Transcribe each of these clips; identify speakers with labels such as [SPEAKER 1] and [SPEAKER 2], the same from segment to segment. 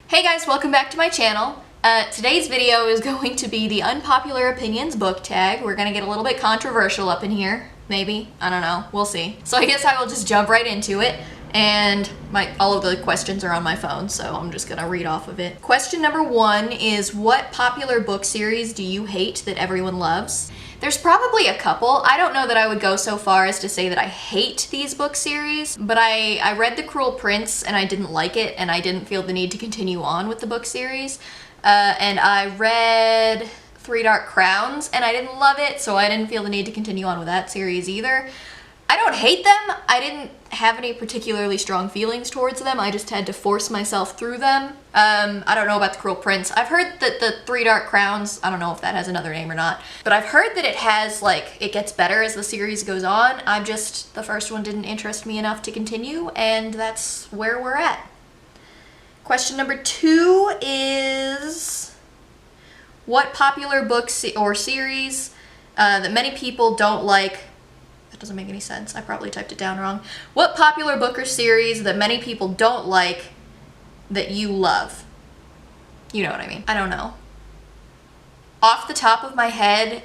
[SPEAKER 1] Hey guys, welcome back to my channel. Today's video is going to be the unpopular opinions book tag. We're gonna get a little bit controversial up in here. Maybe, I don't know, we'll see. So I guess I will just jump right into it. And all of the questions are on my phone, so I'm just gonna read off of it. Question number 1 is, what popular book series do you hate that everyone loves? There's probably a couple. I don't know that I would go so far as to say that I hate these book series, but I read The Cruel Prince and I didn't like it, and I didn't feel the need to continue on with the book series. And I read Three Dark Crowns and I didn't love it, so I didn't feel the need to continue on with that series either. I don't hate them. I didn't have any particularly strong feelings towards them. I just had to force myself through them. I don't know about The Cruel Prince. I've heard that the Three Dark Crowns, I don't know if that has another name or not, but I've heard that it has, like, it gets better as the series goes on. The first one didn't interest me enough to continue, and that's where we're at. Question number 2 is, what popular book or series that many people don't like? That doesn't make any sense. I probably typed it down wrong. What popular book or series that many people don't like that you love? You know what I mean. I don't know. Off the top of my head,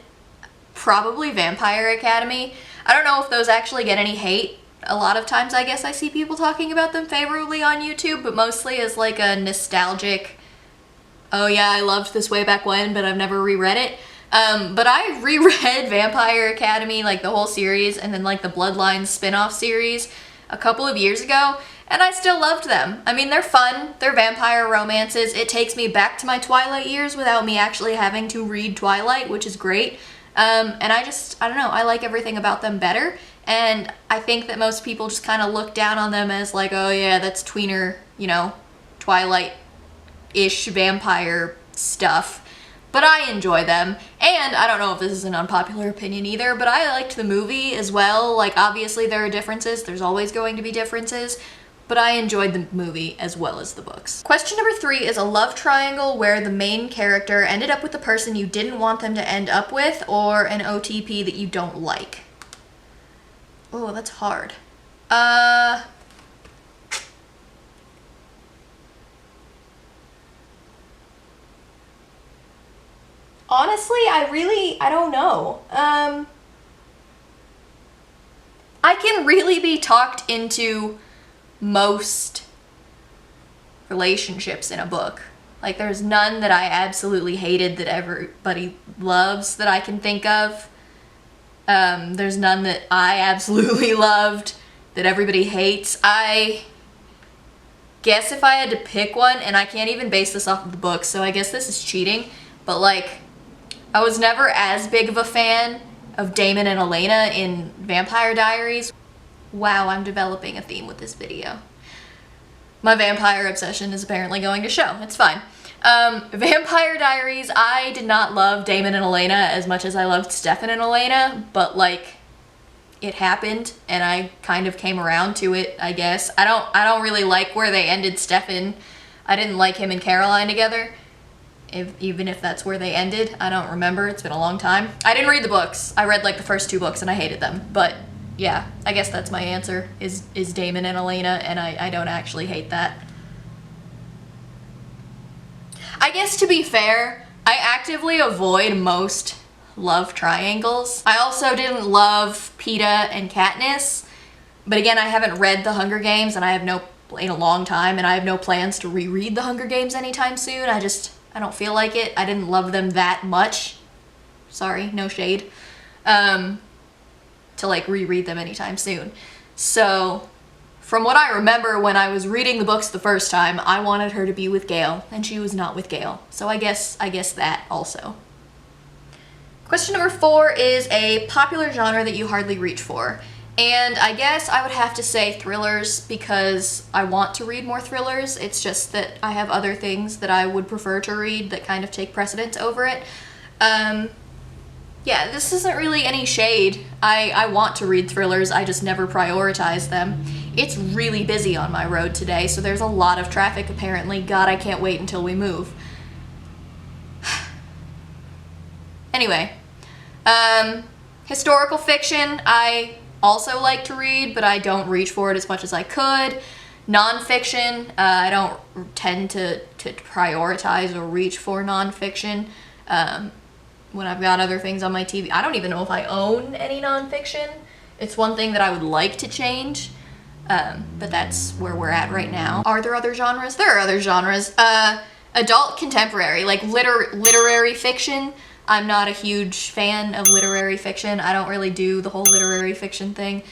[SPEAKER 1] probably Vampire Academy. I don't know if those actually get any hate. A lot of times I guess I see people talking about them favorably on YouTube, but mostly as like a nostalgic, oh yeah, I loved this way back when, but I've never reread it. But I reread Vampire Academy, like the whole series, and then like the Bloodlines spin-off series a couple of years ago, and I still loved them. I mean, they're fun, they're vampire romances. It takes me back to my Twilight years without me actually having to read Twilight, which is great. And I don't know, I like everything about them better, and I think that most people just kind of look down on them as like, oh yeah, that's tweener, you know, Twilight-ish vampire stuff. But I enjoy them, and I don't know if this is an unpopular opinion either, but I liked the movie as well. Like, obviously there are differences, there's always going to be differences, but I enjoyed the movie as well as the books. Question number 3 is a love triangle where the main character ended up with the person you didn't want them to end up with, or an OTP that you don't like. Oh, that's hard. Honestly, I don't know. I can really be talked into most relationships in a book. Like, there's none that I absolutely hated that everybody loves that I can think of. There's none that I absolutely loved that everybody hates. I guess if I had to pick one, and I can't even base this off of the book, so I guess this is cheating, but like, I was never as big of a fan of Damon and Elena in Vampire Diaries. Wow, I'm developing a theme with this video. My vampire obsession is apparently going to show. It's fine. Vampire Diaries, I did not love Damon and Elena as much as I loved Stefan and Elena, but like, it happened and I kind of came around to it, I guess. I don't really like where they ended Stefan. I didn't like him and Caroline together. Even if that's where they ended. I don't remember, it's been a long time. I didn't read the books. I read like the first 2 books and I hated them. But yeah, I guess that's my answer, is Damon and Elena, and I don't actually hate that. I guess, to be fair, I actively avoid most love triangles. I also didn't love Peeta and Katniss, but again, I haven't read The Hunger Games and in a long time, and I have no plans to reread The Hunger Games anytime soon. I don't feel like it. I didn't love them that much. Sorry, no shade. To like reread them anytime soon. So, from what I remember when I was reading the books the first time, I wanted her to be with Gale, and she was not with Gale. So I guess that also. Question number 4 is a popular genre that you hardly reach for. And I guess I would have to say thrillers, because I want to read more thrillers. It's just that I have other things that I would prefer to read that kind of take precedence over it. Yeah, this isn't really any shade. I want to read thrillers, I just never prioritize them. It's really busy on my road today, so there's a lot of traffic apparently. God, I can't wait until we move. Anyway, historical fiction, I also like to read, but I don't reach for it as much as I could. Nonfiction, I don't tend to prioritize or reach for nonfiction when I've got other things on my TV. I don't even know if I own any nonfiction. It's one thing that I would like to change, but that's where we're at right now. Are there other genres? There are other genres. Adult contemporary, like literary fiction. I'm not a huge fan of literary fiction. I don't really do the whole literary fiction thing.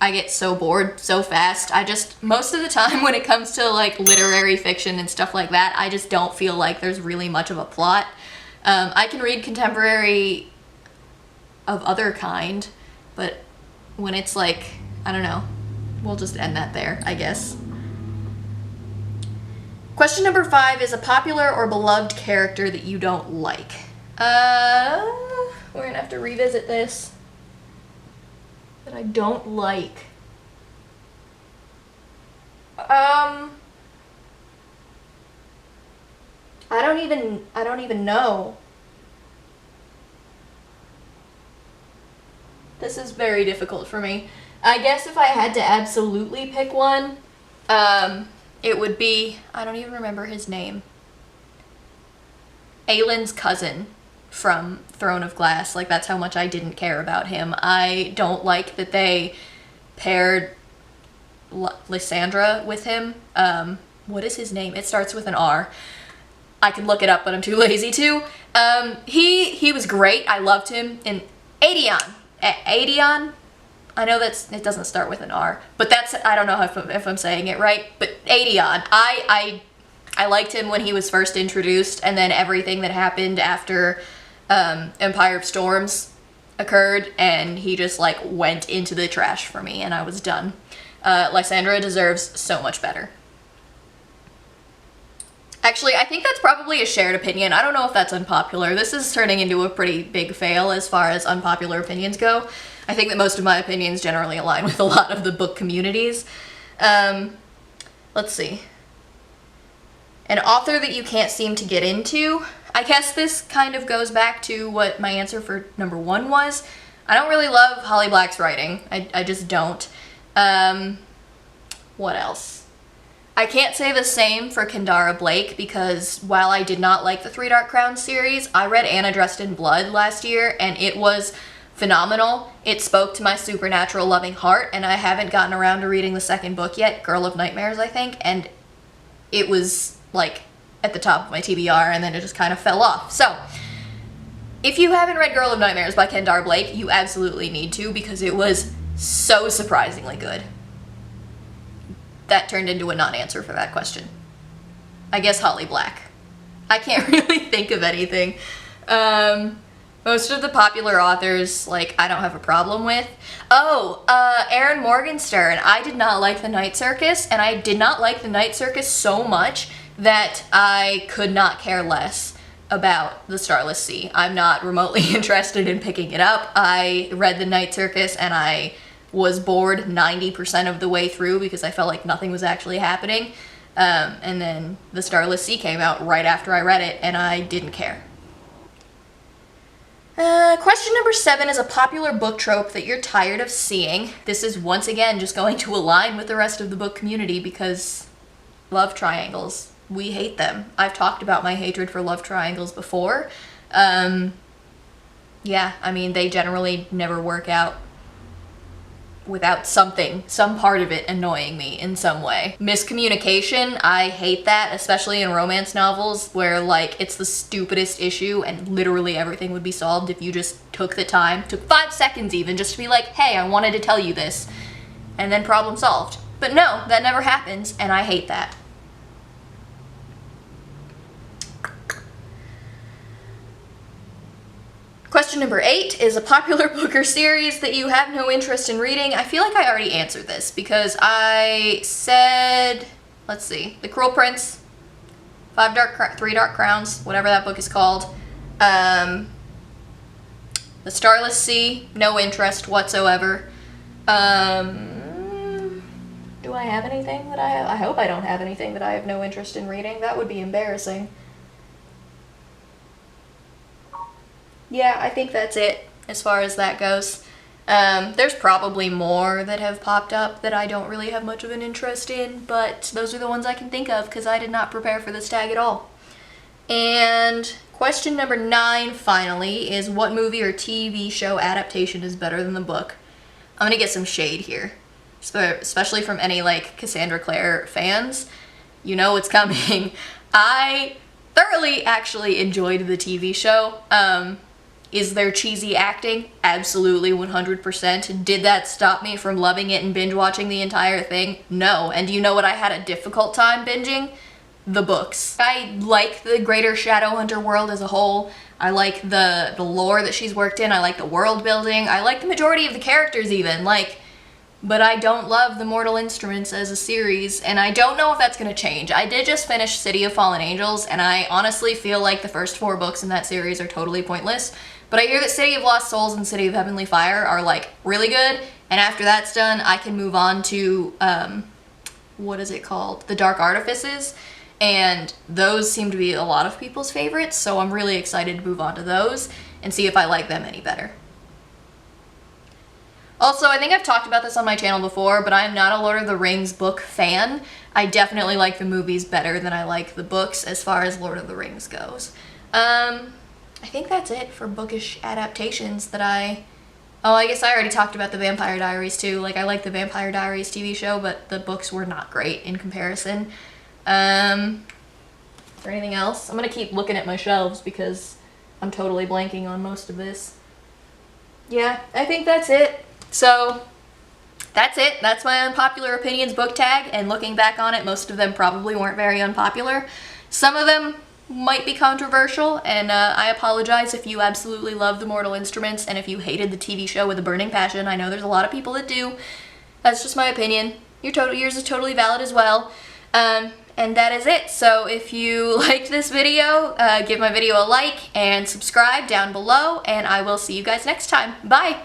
[SPEAKER 1] I get so bored so fast. Most of the time when it comes to like literary fiction and stuff like that, I just don't feel like there's really much of a plot. I can read contemporary of other kind, but when it's like, I don't know, we'll just end that there, I guess. Question number 5 is a popular or beloved character that you don't like. We're gonna have to revisit this. That I don't like. I don't even know. This is very difficult for me. I guess if I had to absolutely pick one, it would be, I don't even remember his name. Aelin's cousin from Throne of Glass. Like, that's how much I didn't care about him. I don't like that they paired Lysandra with him. What is his name? It starts with an R. I could look it up, but I'm too lazy to. He was great. I loved him. And Aedion. Aedion? I know it doesn't start with an R, but that's, I don't know if I'm saying it right, but Aedion. I liked him when he was first introduced, and then everything that happened after Empire of Storms occurred, and he just like went into the trash for me, and I was done. Lysandra deserves so much better. Actually, I think that's probably a shared opinion. I don't know if that's unpopular. This is turning into a pretty big fail as far as unpopular opinions go. I think that most of my opinions generally align with a lot of the book communities. Let's see. An author that you can't seem to get into. I guess this kind of goes back to what my answer for number 1 was. I don't really love Holly Black's writing. I just don't. What else? I can't say the same for Kendara Blake, because while I did not like the Three Dark Crowns series, I read Anna Dressed in Blood last year, and it was phenomenal. It spoke to my supernatural loving heart, and I haven't gotten around to reading the second book yet, Girl of Nightmares, I think, and it was like at the top of my TBR, and then it just kind of fell off. So if you haven't read Girl of Nightmares by Kendara Blake, you absolutely need to, because it was so surprisingly good. That turned into a non-answer for that question. I guess Holly Black. I can't really think of anything. Most of the popular authors, like, I don't have a problem with. Erin Morgenstern. I did not like The Night Circus, and I did not like The Night Circus so much that I could not care less about The Starless Sea. I'm not remotely interested in picking it up. I read The Night Circus, and I was bored 90% of the way through because I felt like nothing was actually happening. And then The Starless Sea came out right after I read it, and I didn't care. Question number 7 is a popular book trope that you're tired of seeing. This is once again just going to align with the rest of the book community because love triangles. We hate them. I've talked about my hatred for love triangles before. Yeah, I mean, they generally never work out without some part of it annoying me in some way. Miscommunication, I hate that, especially in romance novels where like it's the stupidest issue and literally everything would be solved if you just took the time, took 5 seconds even, just to be like, hey, I wanted to tell you this, and then problem solved. But no, that never happens, and I hate that. Question number 8 is a popular book or series that you have no interest in reading. I feel like I already answered this because I said, let's see, The Cruel Prince, Three Dark Crowns, whatever that book is called. The Starless Sea, no interest whatsoever. Do I have anything that I hope I don't have anything that I have no interest in reading. That would be embarrassing. Yeah, I think that's it as far as that goes. There's probably more that have popped up that I don't really have much of an interest in, but those are the ones I can think of because I did not prepare for this tag at all. And question number 9, finally, is what movie or TV show adaptation is better than the book? I'm gonna get some shade here, especially from any like Cassandra Clare fans. You know what's coming. I thoroughly actually enjoyed the TV show. Is there cheesy acting? Absolutely, 100%. Did that stop me from loving it and binge watching the entire thing? No. And do you know what I had a difficult time binging? The books. I like the greater Shadowhunter world as a whole. I like the lore that she's worked in. I like the world building. I like the majority of the characters even. But I don't love the Mortal Instruments as a series, and I don't know if that's going to change. I did just finish City of Fallen Angels, and I honestly feel like the first 4 books in that series are totally pointless. But I hear that City of Lost Souls and City of Heavenly Fire are like really good, and after that's done, I can move on to, what is it called? The Dark Artifices, and those seem to be a lot of people's favorites, so I'm really excited to move on to those and see if I like them any better. Also, I think I've talked about this on my channel before, but I am not a Lord of the Rings book fan. I definitely like the movies better than I like the books as far as Lord of the Rings goes. I think that's it for bookish adaptations that oh, I guess I already talked about the Vampire Diaries too. Like, I like the Vampire Diaries TV show, but the books were not great in comparison. Is there anything else? I'm gonna keep looking at my shelves because I'm totally blanking on most of this. Yeah, I think that's it. So, that's it. That's my unpopular opinions book tag, and looking back on it, most of them probably weren't very unpopular. Some of them might be controversial, and I apologize if you absolutely love the Mortal Instruments and if you hated the TV show with a burning passion. I know there's a lot of people that do. That's just my opinion. Yours is totally valid as well. And that is it. So if you liked this video, give my video a like and subscribe down below, and I will see you guys next time. Bye!